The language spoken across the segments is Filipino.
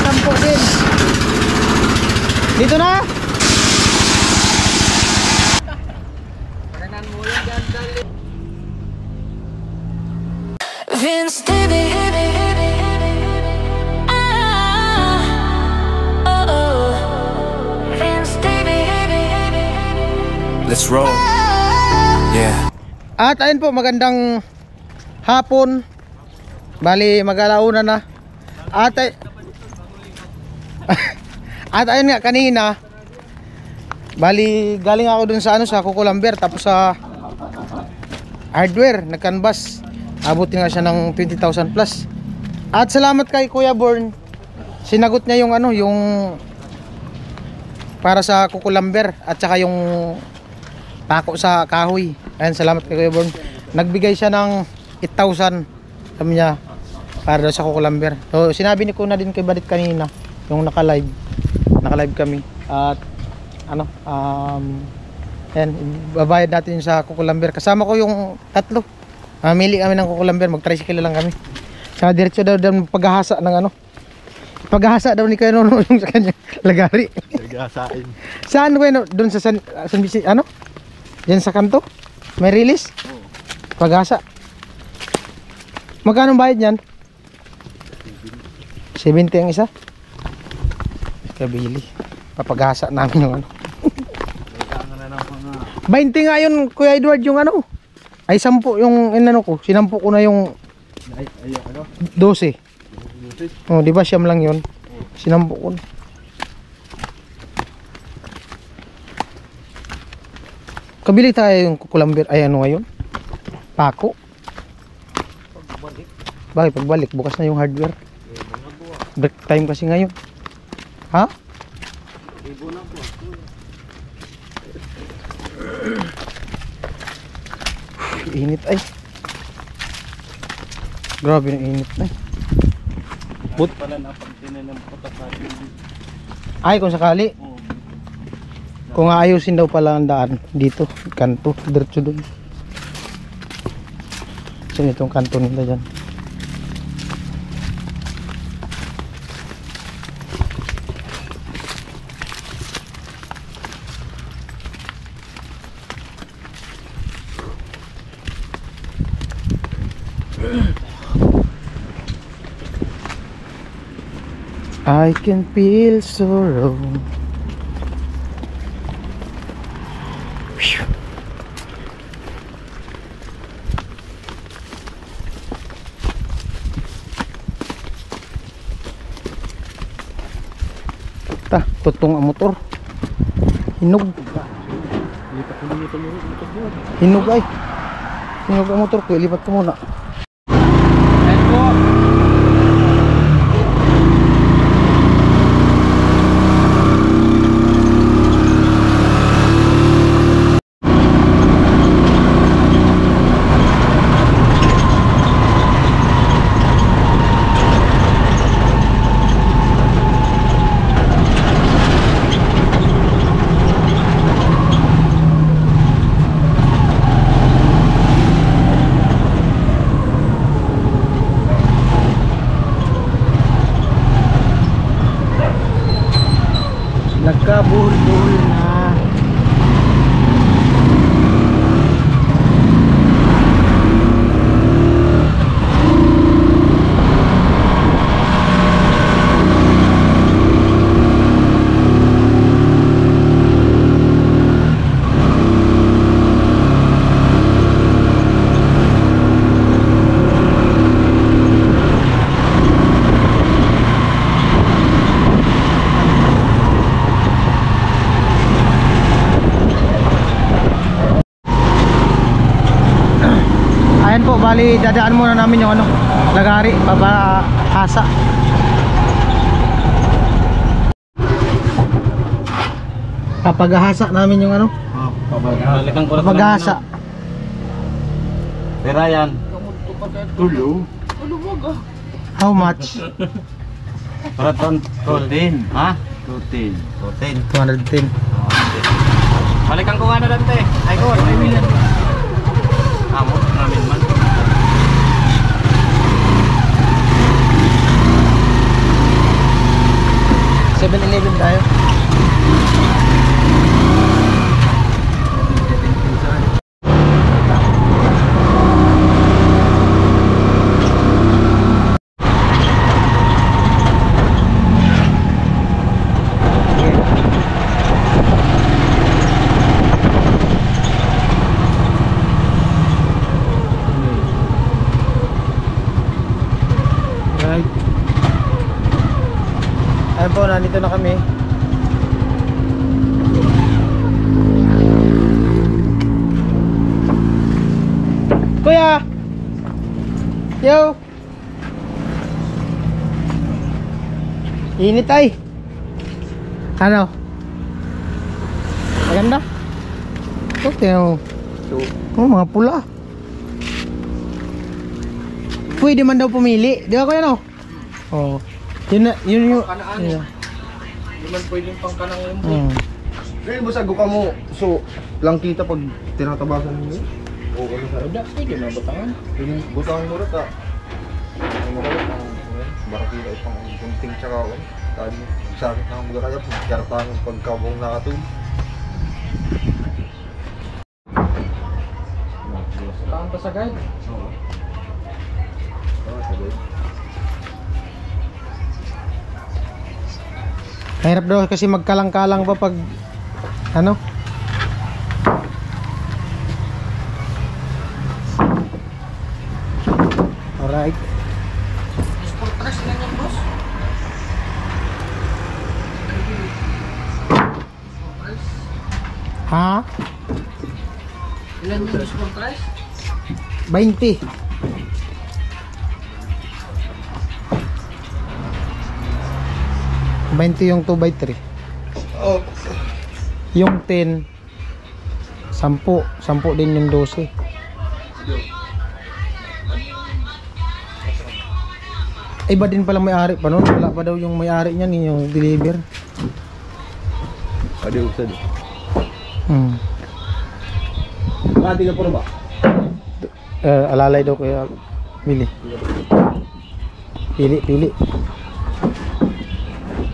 10 din. Dito na. Vince Davy. Vince Davy. Let's roll. Yeah. At ayun po, magandang hapon. Bali mag-alauna na. At ayun nga kanina. Bali galing ako dun sa sa Kukulamber, tapos sa hardware, nag-canvas. Abutin nga siya ng 20,000 plus. At salamat kay Kuya Born. Sinagot niya yung yung para sa Kukulamber at saka yung pako sa kahoy. Ayun, salamat kay Kuya Born. Nagbigay siya ng 8,000 sabi niya para sa Kukulamber. So sinabi ni ko na din kay Badit kanina yung naka-live kami. At ayan, babayad natin sa Kukulamber. Kasama ko yung tatlo. Mili kami ng Kukulamber, mag-tricycle lang kami. Saka diretso daw paghahasa ng paghahasa daw ni Kuya Nono yung sa kanya lagari. Naghahasain. Saan Kuya doon sa San Vicente, yan sa kanto? May release? Paghahasa. Magkano bayad niyan? 70 ang isa. Kabili. Papaghahasa namin yung 20 nga yun Kuya Edward yung ay 10 yung ko. Sinampu ko na yung 12. Oh, di ba siyam lang yun? Sinampu ko na. Kabili tayo yung Kukulamber. Ay ngayon? Pako. Bakit pagbalik? Bukas na yung hardware. Break time kasi ngayon. Ha? Init ay. Grabe ng init ay. But pala na pag tinanampot natin. Ay kung sakali. Kung aayusin daw pala ang daan dito, kanto, diretso doon. So itong kanto nila diyan. I can feel sorrow. Tutong ang motor. Hinog. Hinog ay. Hinog ang motor ko. Ilipat ko muna. Nagkabulbul na. Ayan po, bali dadaan muna namin yung lagari, papahasa. Papaghasa namin yung papaghasa. Pera yan. Tulo. How much? Paraton 12, ha? 12. 210. Balikan ko nga na dante. Ay ko, may million. Amot namin man. 7-Eleven tayo. Right. Ayan po, nandito na kami. Kuya! Yo! Init ay! Ano? Maganda? Ito, tingnan mo. Oh, mga pula. Pwede man daw pumili. Di ba kuya no? Oo. Yun na, yun yung... Yun. Hindi man pwedeng pangkanang yung Kaya basago ka mo. So, lang kita pag tinatabasan mo. Oo, ano sa Udah, pwede na batangan. yung butangan mo rin ta. Ano mo rin ang barakila ipang kunting tsaka o. Tadi, sakit na mga kaya pagkartaan ng pagkabong nakatulog. Saan pa sa guide? Oo. Sabi. Mahirap daw kasi magkalang-kalang pa pag... Ano? Alright. Sport press lang yan, boss. Ha? Ilan yung sport press? 20. Yung 2x3. Oh. Yung 10 10 din yung 12. Iba din pala may-ari pa nun. Wala pa daw yung may-ari niyan, yung deliver. Adi usad. Adi ka po ba? Alalay daw kaya Pili.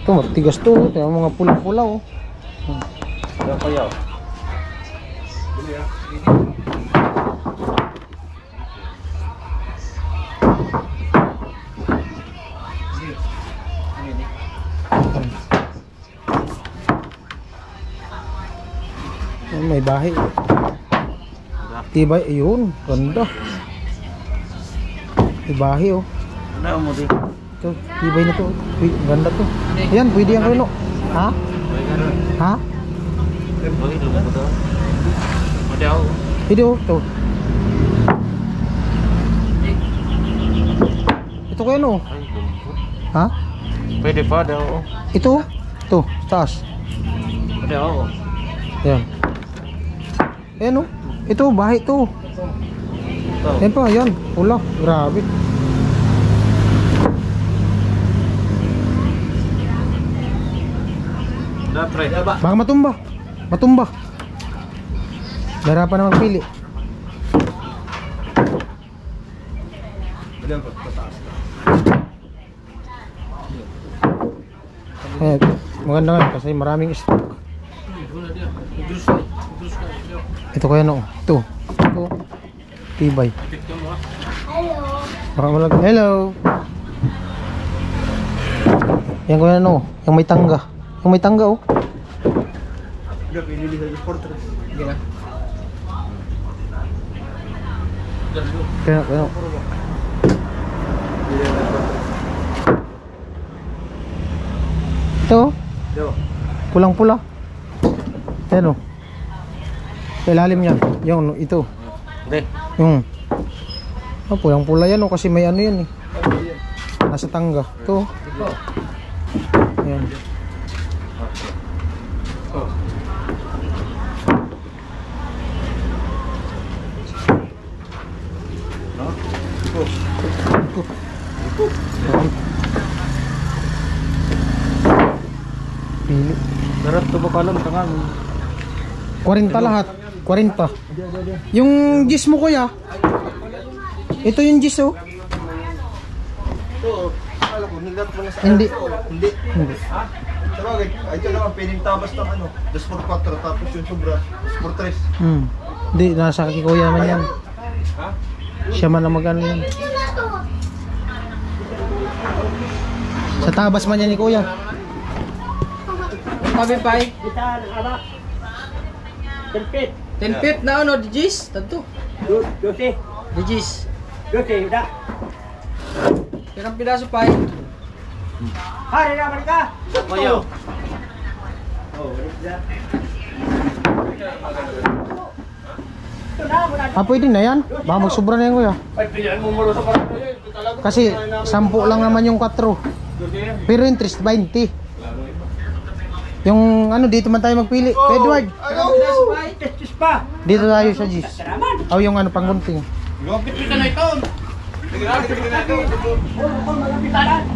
Ito matigas to. Ito mga pula-pula oh. Ada pa yaw. May bahay. Tibay, ayun, ganda. May bahay oh. Ano mo din? Ito, tibay na to. Ganda to. Ayan, pwede yan Reno. Ha? Ha? Pwede oh, ito. Ito kaya no? Ha? Pwede pa daw. Ito? Ito, taas. Pwede ako. Ayan. Ayan oh. Ito, bahay to. Ayan pa, ayan. Pula, grabe. Dapre. Baka matumba. Matumba. Nahirapan na magpili. Ayan, maganda nga kasi maraming stock. Ito kaya no. Ito. Ito. Tibay. Baka malag. Hello. Yan kaya no. Yung may tangga. Yung may tangga oh. Kaya. Ito. Pulang pula. Ayan o. Sa ilalim yan. Yung ito. Hindi. Yung. Oh, pulang pula yan o. Kasi may ano yan eh. Nasa tangga. Ito. Ayan. Pili. Darat to ba kalam tangan? 40 lahat. 40. Yung gis mo kuya. Ito yung gis oh. Ito, akala ko hilat mo na sa Hindi. Hindi. Hindi. Sabagay, ay ito naman, piling tabas ng ano, 2x4 tapos yung sobra, 2x3. Hindi, nasa kay kuya naman yan. Ha? Siya man ang mag-ano yan. Sa tabas man yan ni kuya. Sabi pa eh. 10 feet na ano, digis? Tanto. 12. Digis. 12, yuda. Pirang pidaso pa eh. Hari na, balik ka! Kuya. Pwede na yan. Baka magsubra na yan kuya. Kasi 10 lang naman yung 4. Pero yung 20. Yung ano, dito man tayo magpili. Edward, Pirang pidaso pa eh. Testis pa. dito tayo sa Gis. O yung ano, panggunting. Gopit ka na ito.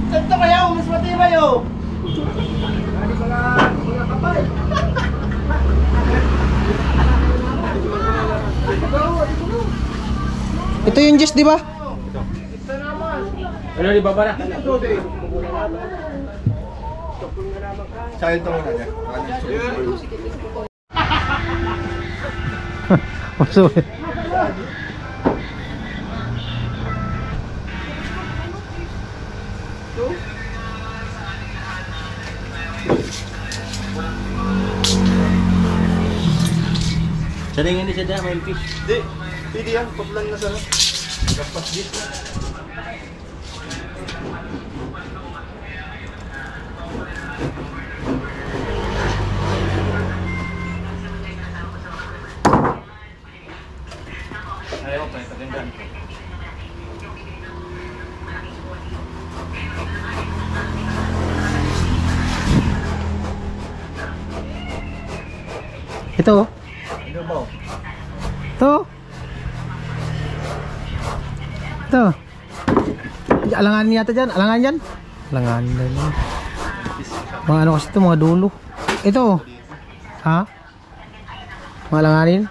Santo kayo, mas matibay oh. Ito yung Gis, di ba? Ano di baba na? Sa ito muna niya. Masulit. Saringan ni siya dyan, may fish. Hindi, pwede yan, paplan na sana. Kapas dito. Ayaw pa, ito din dyan. Ito. Ano ba? Ito. Ito. Alanganin yata dyan. Alanganin dyan. Alanganin na yan. Mga ano kasi ito, mga dulo. Ito. Ha? Mga alanganin.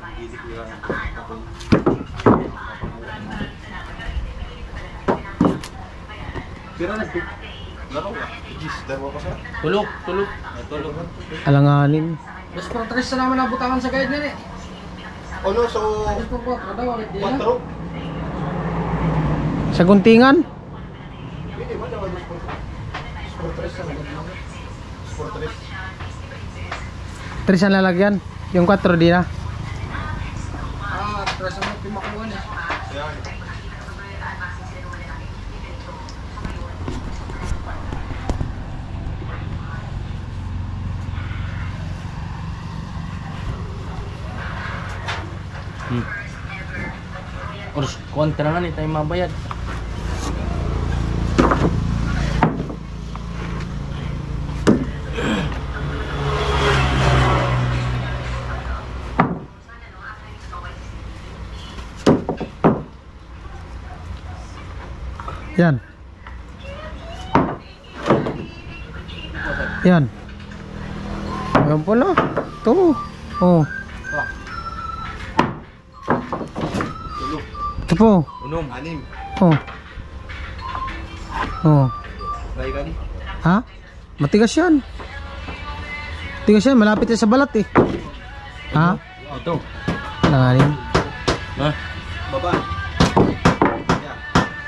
Pira na ito. Laro ka. Gis, dalawa pa sa. Tulog, tulog. Ay, tulog. Alanganin. Mas pro tres na naman ang butangan sa guide nila eh. Ano, so... Mas pro 4 daw, hindi na. 4? Sa guntingan. Pwede ba naman 2x3 sa mga 2x3. 3 ang lalagyan. Yung 4 di na. Ah, tres ang pimakuan eh. Ayan. Oras, kontra nga ni tayo mabayad. Yan. Yan. Ayan pala. Ito. Oh. Ito po. Unom. 6. Oh. Oh. Try ka ni. Ha? Matigas yan. Matigas yan. Malapit yan sa balat eh. Ha? Ito. Alanganin. Ha? Baba.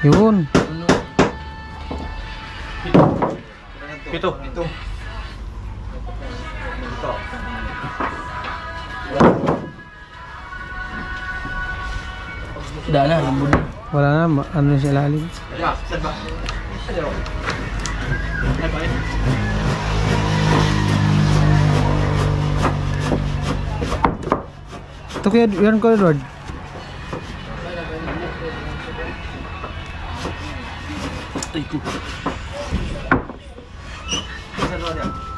Yun. Pito. Ito. Ito. Daan na, lambun. Wala na. Ano sa ilalim. Ayan. Saan ba? Ayan. Ay, pa Ito kaya yan ko Edward. Ay, ko. Saan ba niya?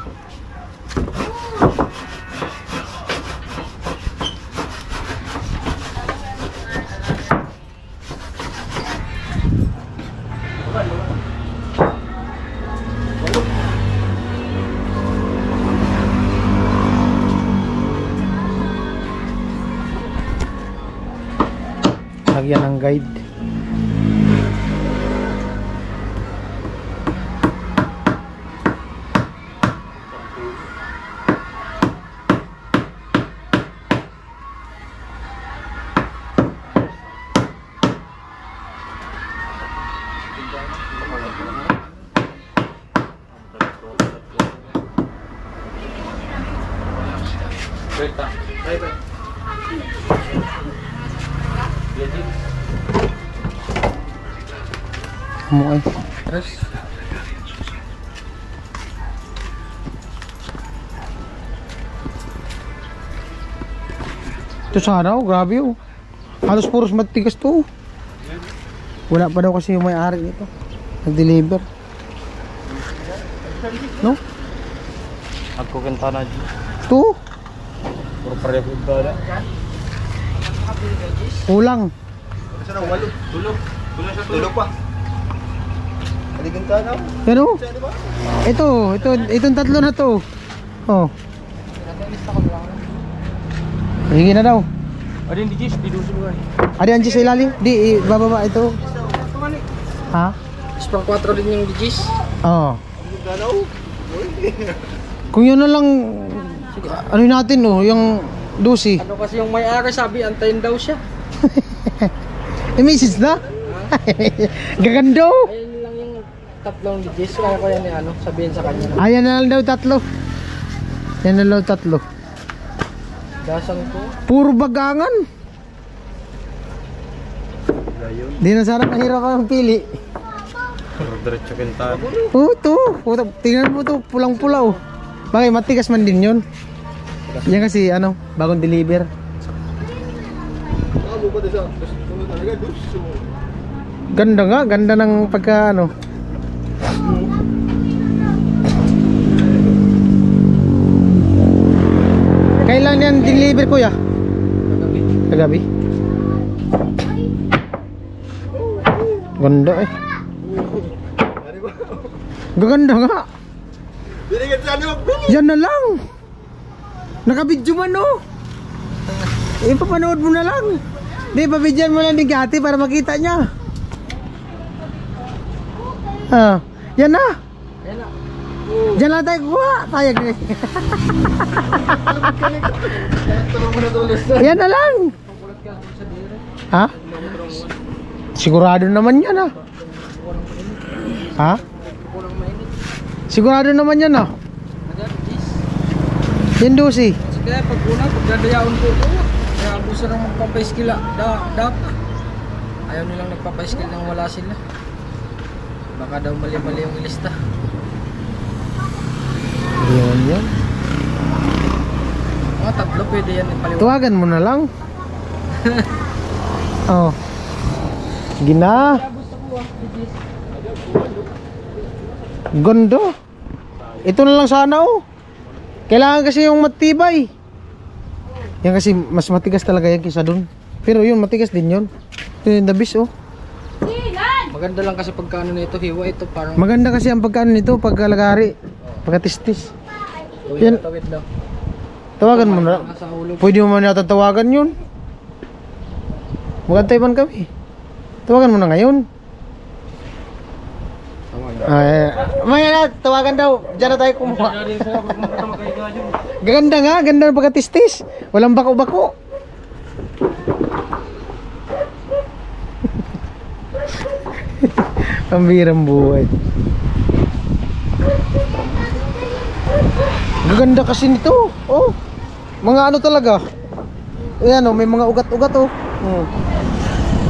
Lagyan ng guide. Berta. Mo ay. Ito sana oh, grabe oh. Halos puros matigas to. Wala pa daw kasi yung may-ari nito. Nag-deliver. No? Ako kanta na dyan. Ito. Puro pareho yung bala. Kulang. Kasi na, walo. Tulog. Tulog siya Tulog pa. Haligin ka na. Pero itong tatlo na to. Oh. Hingi na daw. Ada yung digis, di dusun ko. Ada anji sa ilalim? Di, bababa ito. Ha? Sprang 4 din yung digis. Oo. Kung yun na lang, ano natin oh, yung dosi. Ano kasi yung may-ari sabi, antayin daw siya. I-message na? Gaganda oh. Ayun lang yung tatlong digis. Kaya ko yan ano, sabihin sa kanya. Ayan na lang daw tatlo. Yan na lang tatlo. Dasang ko. Puro bagangan. Di na sana mahirap ang pili. Puro diretso kanta. Oh, to. Tingnan mo to, pulang-pula oh. Bakit matigas man din yun? Yan kasi ano, bagong deliver. Ganda nga, ganda ng pagka ano. Kailan yan deliver kuya? Kagabi. Ganda eh. Gaganda nga. Yan na lang. Nakabidyo man oh. Ipapanood mo na lang. Di, pabidyan mo lang ni Gati para makita niya. Ah, yan na. Ayan na. Diyan lang tayo kuha. Tayag eh. Yan na lang. Ha? Sigurado naman yan ah. Ha? Sigurado naman yan ah. Ayan, digis. Yan dosi. Kasi kaya pag una, pag dadayaon ko ito, kaya abuso nang magpapaiskila. Dapa. Ayaw nilang nagpapaiskil nang wala sila. Baka daw mali-mali yung ilista. Yan. Mga tatlo pwede yan ipaliwanag. Tuwagan mo na lang. Oh. Gina. Gondo. Ito na lang sana oh. Kailangan kasi yung matibay. Yan kasi mas matigas talaga yan kaysa dun. Pero yun matigas din yun. Ito yung dabis oh. Maganda lang kasi pagkaano nito, hiwa ito parang Maganda kasi ang pagkaano nito, pagkalagari, pagkatistis. Yan. tawid lang. Tawagan mo na. Nasa hulog. Pwede mo man yata tawagan yun. Magantay man kami. Tawagan mo na ngayon. Ay, maya na, tawagan daw. Diyan na tayo kumuha. Ganda nga, ganda ng pagkatistis. Walang bako-bako. Pambirang buhay. Gaganda kasi nito. Oh. Mga ano talaga. Ayan oh, may mga ugat-ugat oh.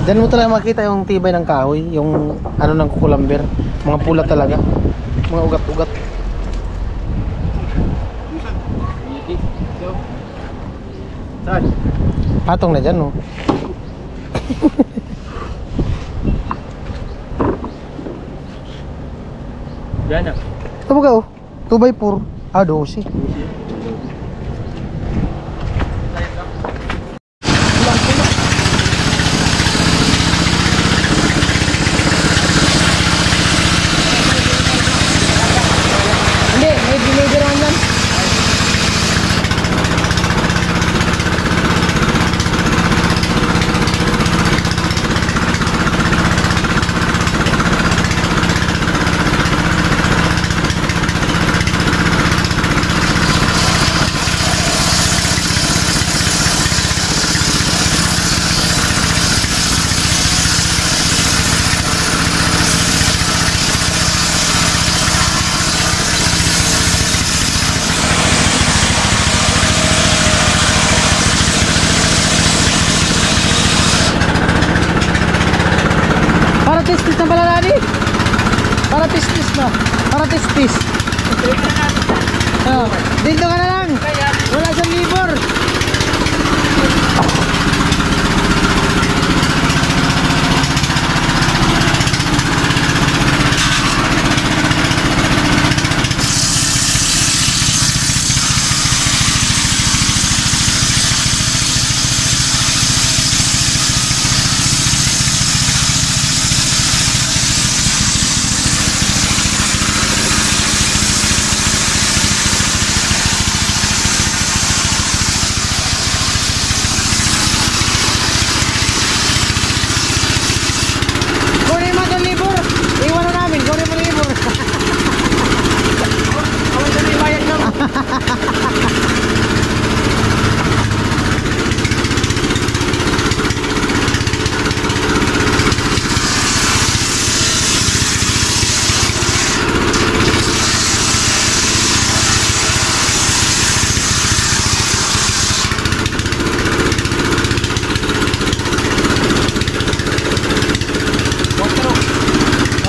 Diyan mo talaga makita yung tibay ng kahoy, yung ano ng kukulamber. Mga pula talaga. Mga ugat-ugat. Patong na dyan oh. Yan na. Ito ba oh? 2x4. Ah, 12. Hindi, may deliver naman yan. Para testis na pala Lani. Para testis na. Para testis. Oh, dito ka na lang. Wala siyang libor. Kunin mo itong libor. Iwan na namin. Kunin mo yung libor. Awan ka na ibayad na.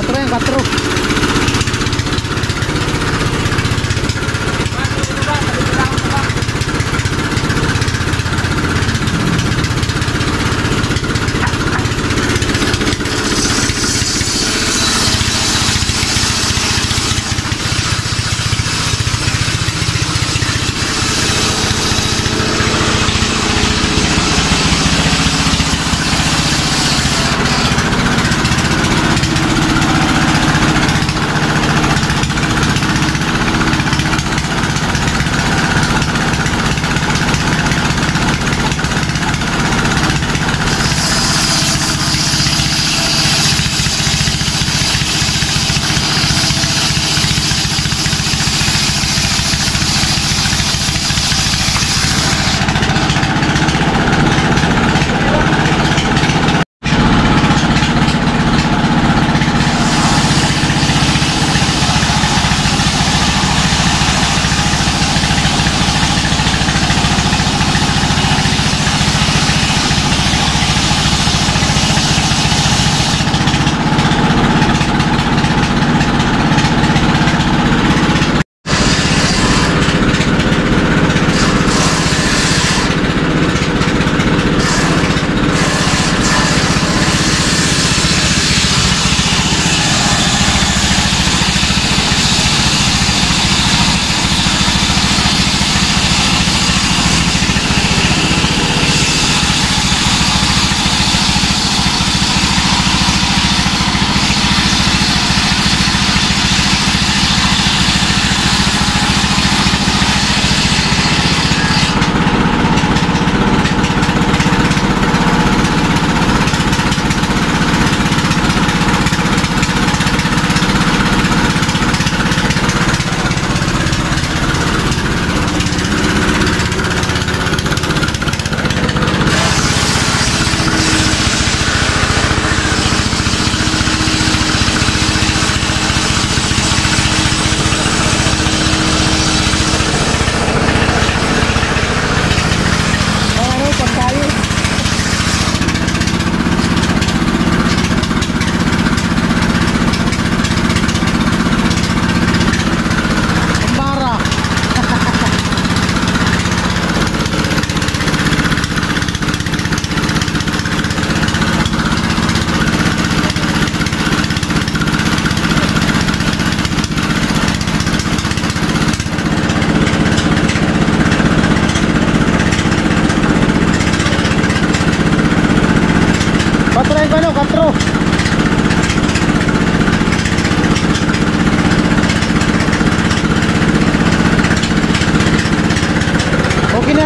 Patro yan, patro.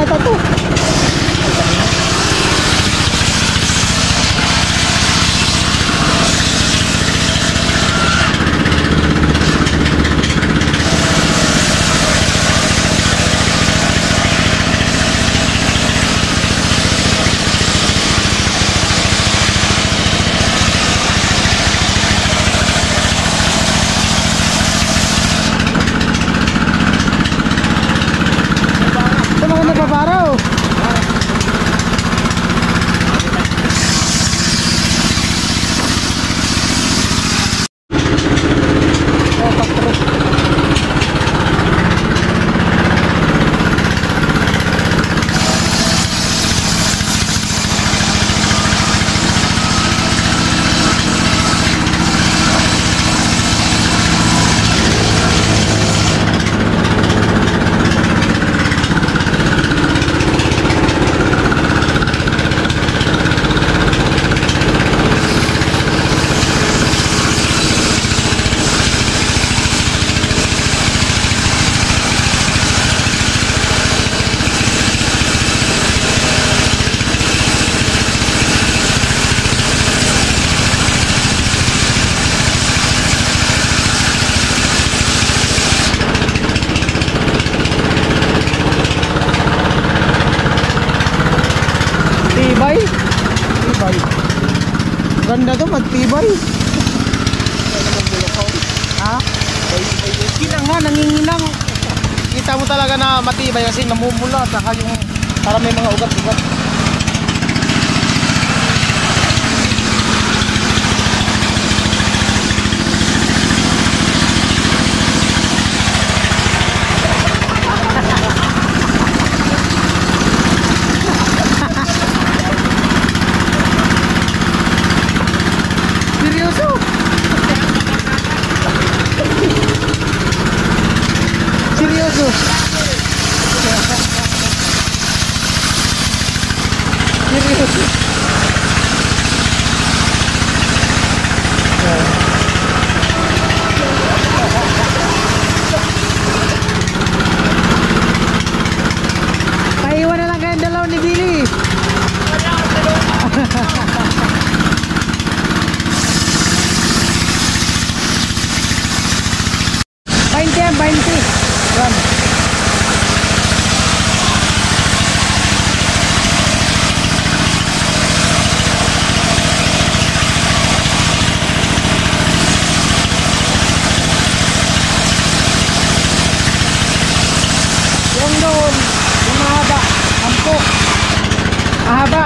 yata to. Ito mga nababaraw. Ganda to, magtibay. Ha? Kita nga, nangingilang. Kita mo talaga na matibay kasi namumula at saka yung para may mga ugat-ugat. Seryoso? Seryoso? Seryoso? Paiwan na lang kayong dalaw ni Billy. Bainte yan, 20. Yan. Yung doon, yung mahaba, 10. Mahaba,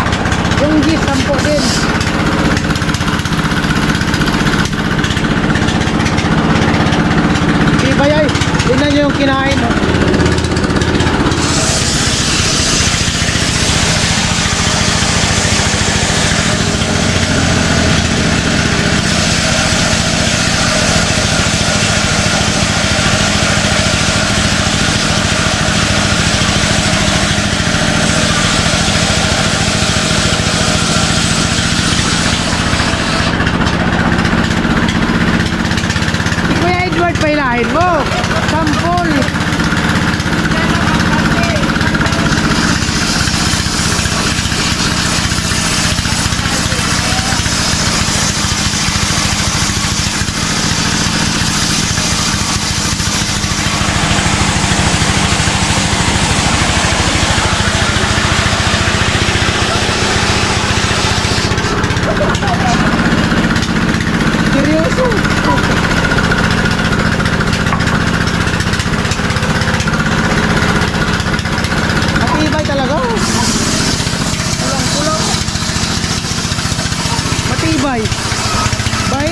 yung gis, 10 din. Bayay, tingnan nyo yung kinain, no? Si Kuya Edward pa ilahin mo. Sampol. Seryoso? Matibay talaga. Kulang-kulang. Matibay. Bay.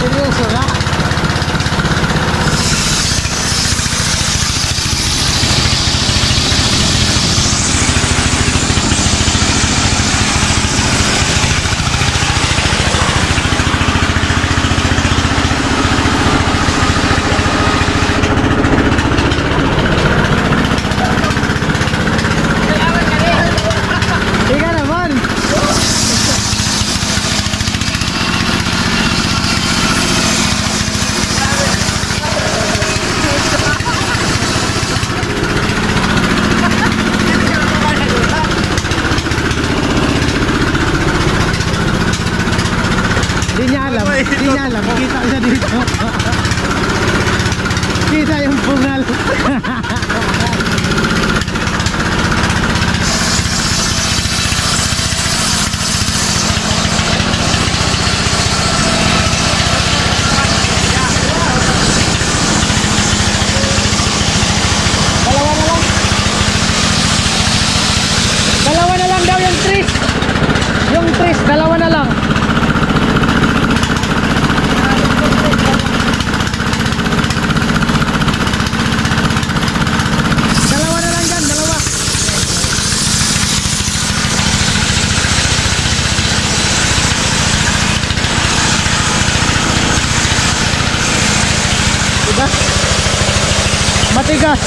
Seryoso na. Ika naman. Di niya alam. Kita siya dito. Kita yung pungal. Dalawa na lang daw yung tris. Yung tris, dalawa na lang. Dalawa na lang dyan, dalawa. Diba? Matigas.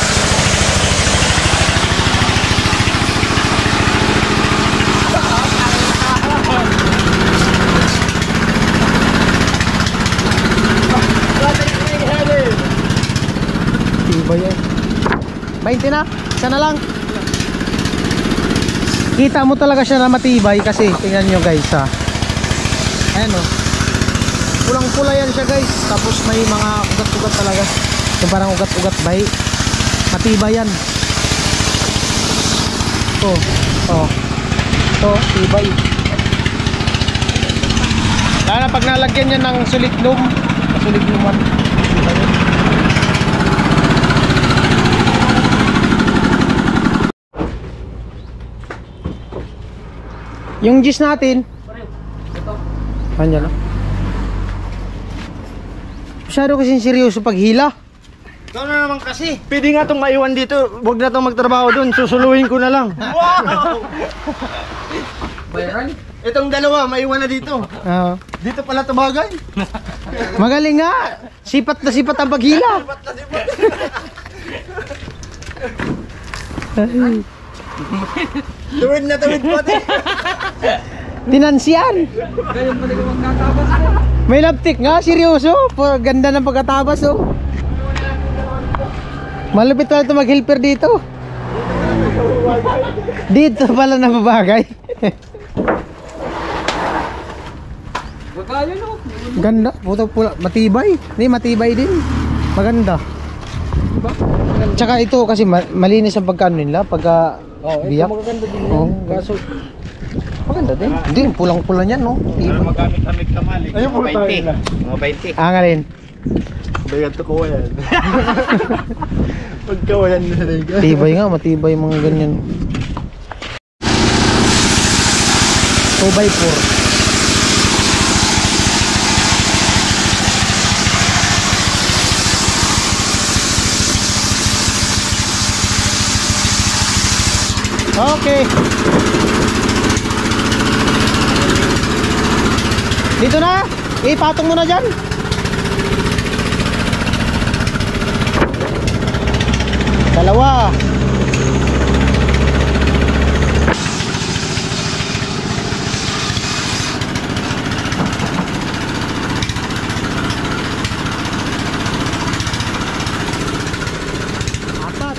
Tibay eh. 20 na, isa na lang. Kita mo talaga siya na matibay kasi tingnan nyo guys ha. Ayan o. pulang-pula yan siya guys. Tapos may mga ugat-ugat talaga. Yung parang ugat-ugat bay. Matibay yan. Oh, oh. Oh, tibay. Lalo na pag nalagyan yan ng sulitlum. Sulit-luman. Yung gis natin. Kanya na. Masyado kasing seryoso paghila. Ikaw na naman kasi. Pwede nga itong maiwan dito. Huwag na itong magtrabaho doon. Susuluhin ko na lang. Wow! Bayaran? Itong dalawa, maiwan na dito. Oo. Dito pala tumagay. Magaling nga. Sipat na sipat ang paghila. Tuwid na tuwid pati. Tinansiyan. May laptik nga, seryoso. Ganda ng pagkatabas oh. Malupit pala ito mag-helper dito. Dito pala nababagay. Magkano no? Ganda, puto pula, matibay. Hindi, matibay din. Maganda. Tsaka ito kasi malinis ang pagkano nila, pagka biyak. Magaganda din Oo. yan. Kaso, Maganda din. Hindi, pulang-pula niyan, no? Tibay. Magamit-gamit ka mali. Ayun po tayo na. Mga 20. Angalin. Bayan to ko yan. Pagkawayan na rin ka. Tibay nga, matibay mga ganyan. 2x4. Okay. Dito na. Ipatong mo na dyan. Dalawa. Apat.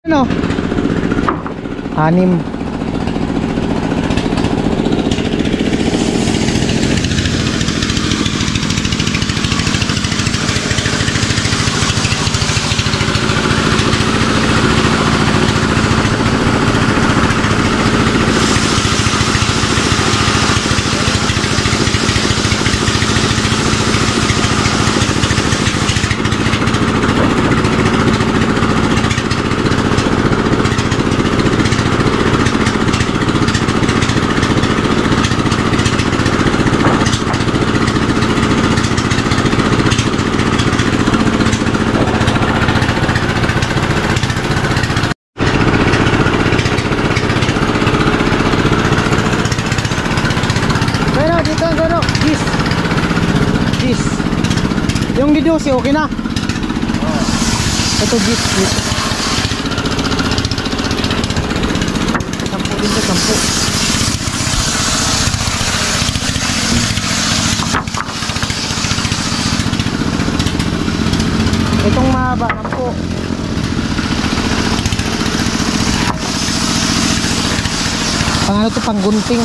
Ano? 6. Pero dito ang gano, gis. Gis. Yung di 12, okay na. Ito gis, gis. 10 din to, 10. Itong mahaba, 10. Pang ano to, pang gunting.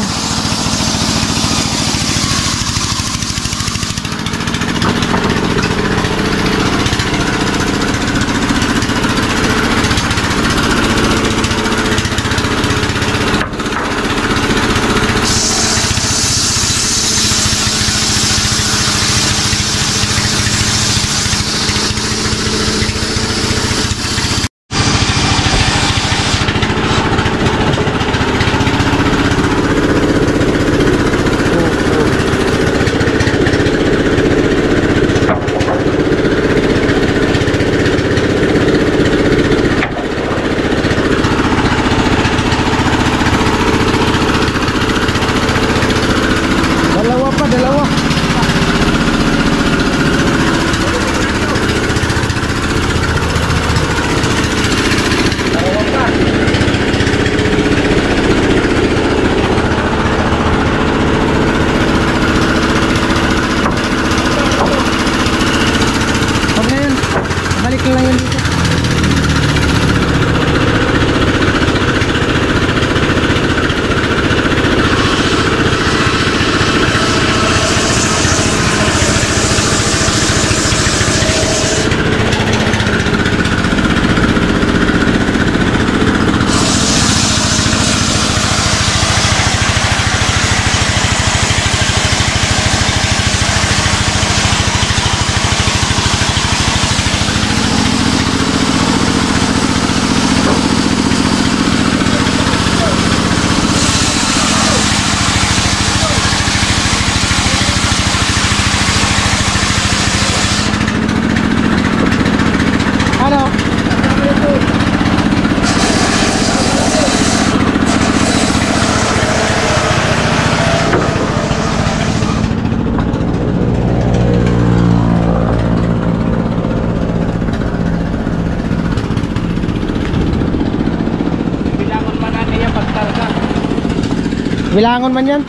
Bilangon man yan.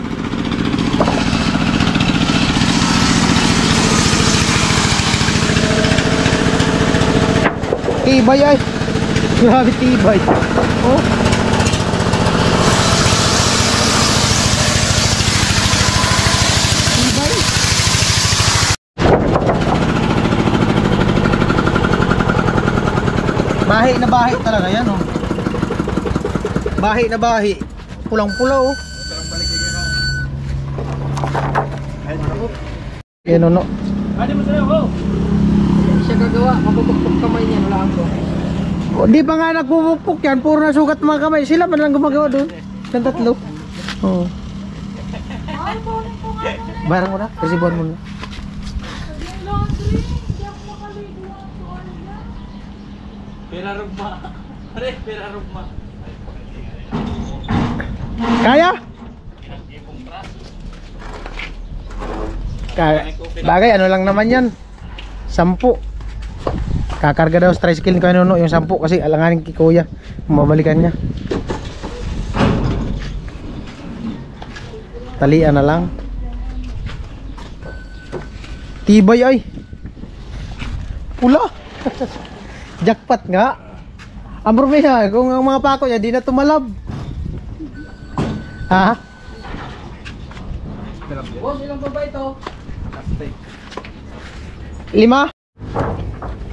Tibay ay. Grabe tibay. Oh. Tibay. Bahi na bahi talaga yan oh. Bahi na bahi. Pulang-pula oh. Yan no. Hindi siya gagawa, mapupukpuk kamay niya, wala ako. Oh, di pa nga nagpupukpuk yan, puro nasugat mga kamay. Sila man lang gumagawa doon. Yung tatlo. Oo. Barang mo na, kasi buwan mo na. Pirarugma. Pare, pirarugma. Kaya? Bagay, ano lang naman yan. 10. Kakarga daw sa tricycle ni Kuya Nuno yung 10 kasi alanganin kay Kuya. Mabalikan niya. Talian na lang. Tibay ay. Pula. Jackpot nga. Ang problema, kung ang mga pako niya di na tumalab. Ha? Boss, ilang pa ba ito? 5.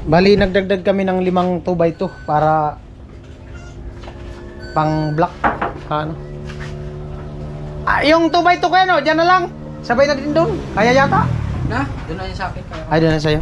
Bali nagdagdag kami ng 5 2x2 para pang block. Ano? Yung 2x2 ko yan, dyan na lang. Sabay na din doon. Kaya yata. Na? Doon na yun sa akin. Ay, doon na sa'yo.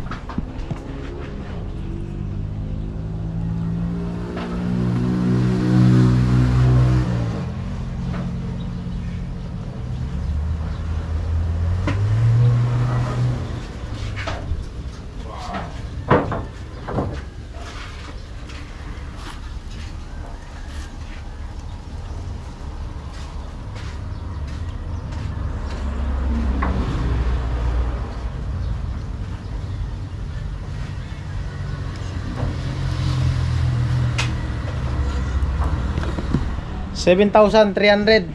$7,300.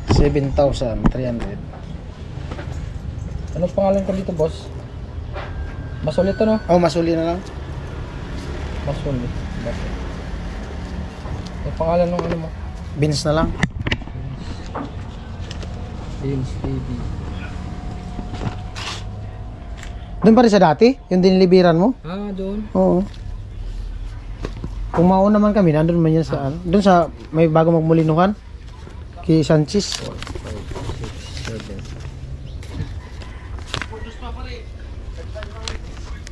7,300. Anong pangalan ko dito, boss? Masulit to, no? Oh, masuli na lang. Masulit. Yung pangalan ng ano mo? Beans na lang. Beans TV. Doon pa rin sa dati? Yung dinilibiran mo? Ah, doon. Oo. Kung mauna naman kami, nandun man yan sa ano. Doon sa may bago magmulinuhan. Kay Sanchez. 4, 5, 6, 7.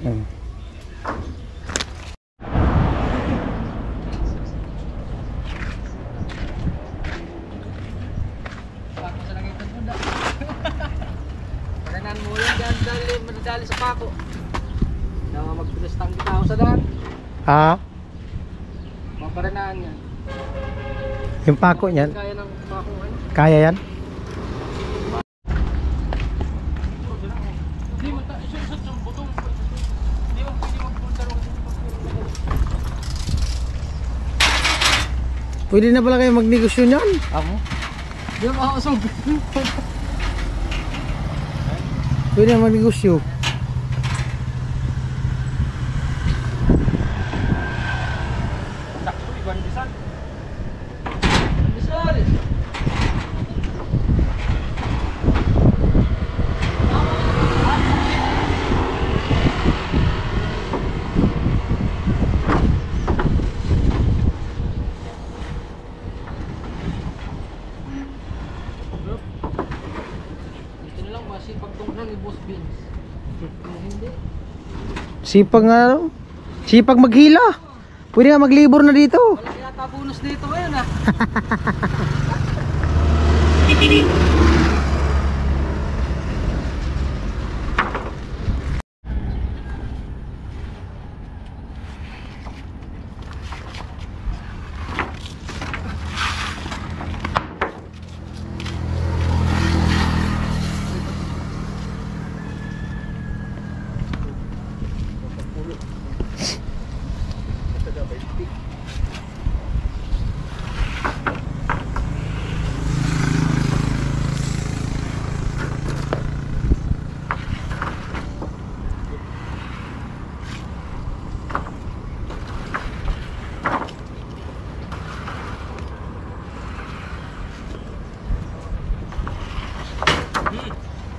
Hmm. Pako sa langitan mo da. Pagkanan mo yan, madadali sa pako. Na magpilastang kita ako sa daan. Ah, Maparanaan yan. yung pako niyan. Kaya ng pako ano? Kaya yan? Pwede na pala kayo magnegosyo niyan. Ako? Di mo ako sub. Pwede na magnegosyo. Bisal. Dito na lang masipag tungkol ni Boss Beans. Kung hindi, Sipag nga ano? Sipag maghila. Pwede nga maglibor na dito. wala yata bonus dito ngayon ah.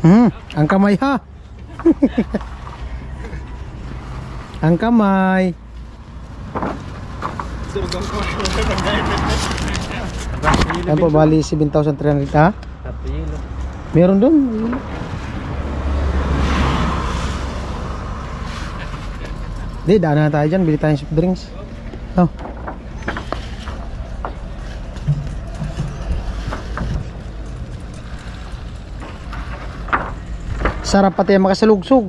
Ang kamay ha. Ang kamay. Yan po, bali 7,300 ha? Meron doon. Di, daan na tayo dyan. Bili tayong soft drinks. Oh. Sarap pati yung makasalugsog.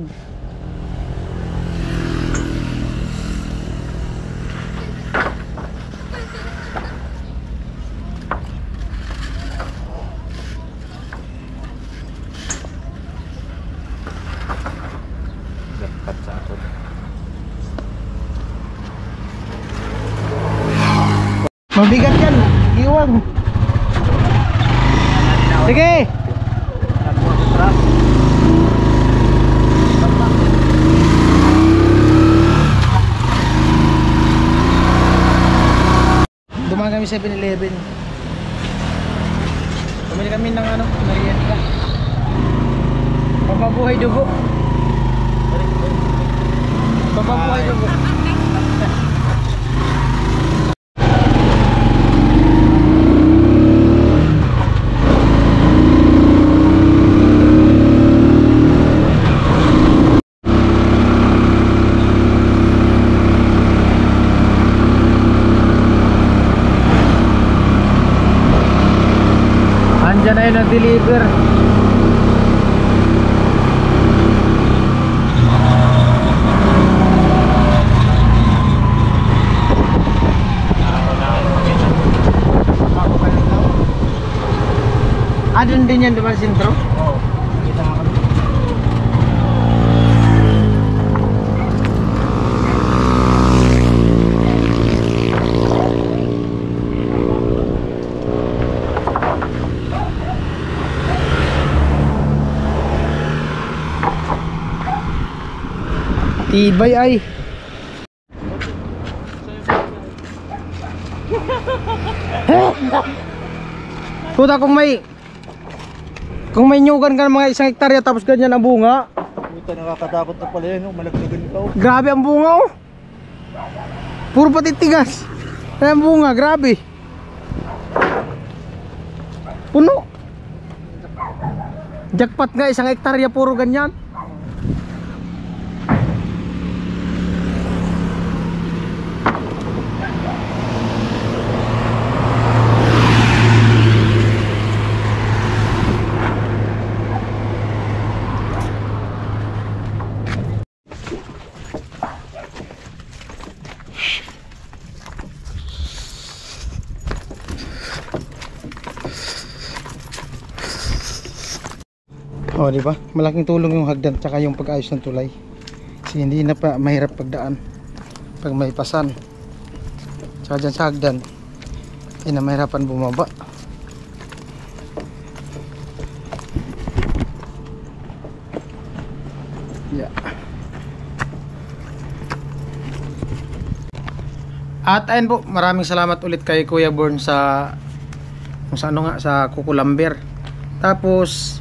Dapat sa ako. Mabigat yan. Iwan. Sige. Dumaan kami sa 7-Eleven. Bumili kami ng ano, merienda. Pampabuhay dugo. Pampabuhay dugo. Andyan na yun nag-deliver. Doon din yan, di ba, sentro? Oo. Tibay ay. Puta, kung may nyugan ka ng mga 1 hektarya tapos ganyan ang bunga. Puta, nakakatakot na pala yan, no? Malagdagan ito. Grabe ang bunga, oh. Puro patitigas. Kaya ang bunga, grabe. Puno. Jackpot nga, 1 hektarya puro ganyan. Oh, di ba? Malaking tulong yung hagdan tsaka yung pag-ayos ng tulay. Kasi hindi na pa mahirap pagdaan pag may pasan. Tsaka dyan sa hagdan, hindi na mahirapan bumaba. Yeah. At ayun po, maraming salamat ulit kay Kuya Born sa kung sa ano nga, sa kukulamber. Tapos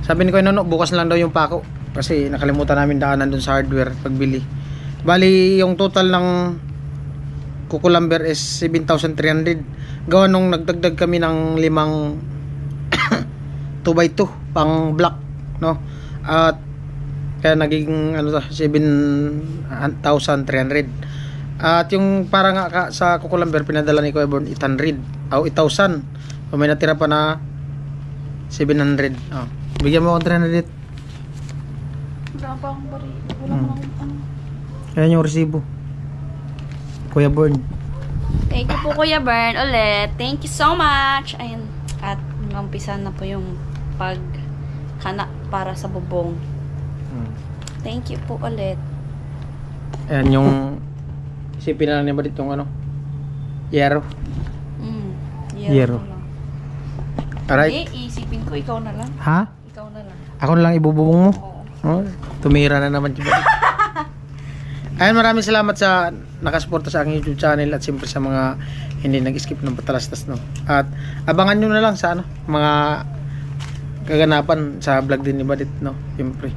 sabi ni Kuya Nono, bukas na lang daw yung pako kasi nakalimutan namin daanan dun sa hardware pagbili. Bali yung total ng kukulamber is 7,300. Gawa nung nagdagdag kami ng 5 2x2 pang black, no? At kaya naging ano to, 7,300. At yung para nga sa kukulamber pinadala ni Kuya Born 800 o 8,000. So may natira pa na 700. Oh. Bigyan mo akong 300. Wala pa akong bari. Wala pa akong ano. Ayan yung resibo. Kuya Born. Thank you po Kuya Bern ulit. Thank you so much. Ayun. At umpisa na po yung pagkana para sa bubong. Thank you po ulit. Ayan yung isipin na lang niya ba ditong ano? Yero. Yero. Alright. Hindi, isipin ko ikaw na lang. Ha? Ikaw na lang. Ako na lang ibububong mo? Oo. Oh, tumira na naman siya. Ayan, maraming salamat sa nakasuporta sa aking YouTube channel at siyempre sa mga hindi nag-skip ng patalastas, no. At abangan nyo na lang sa ano, mga kaganapan sa vlog din ni Badit, no? Siyempre.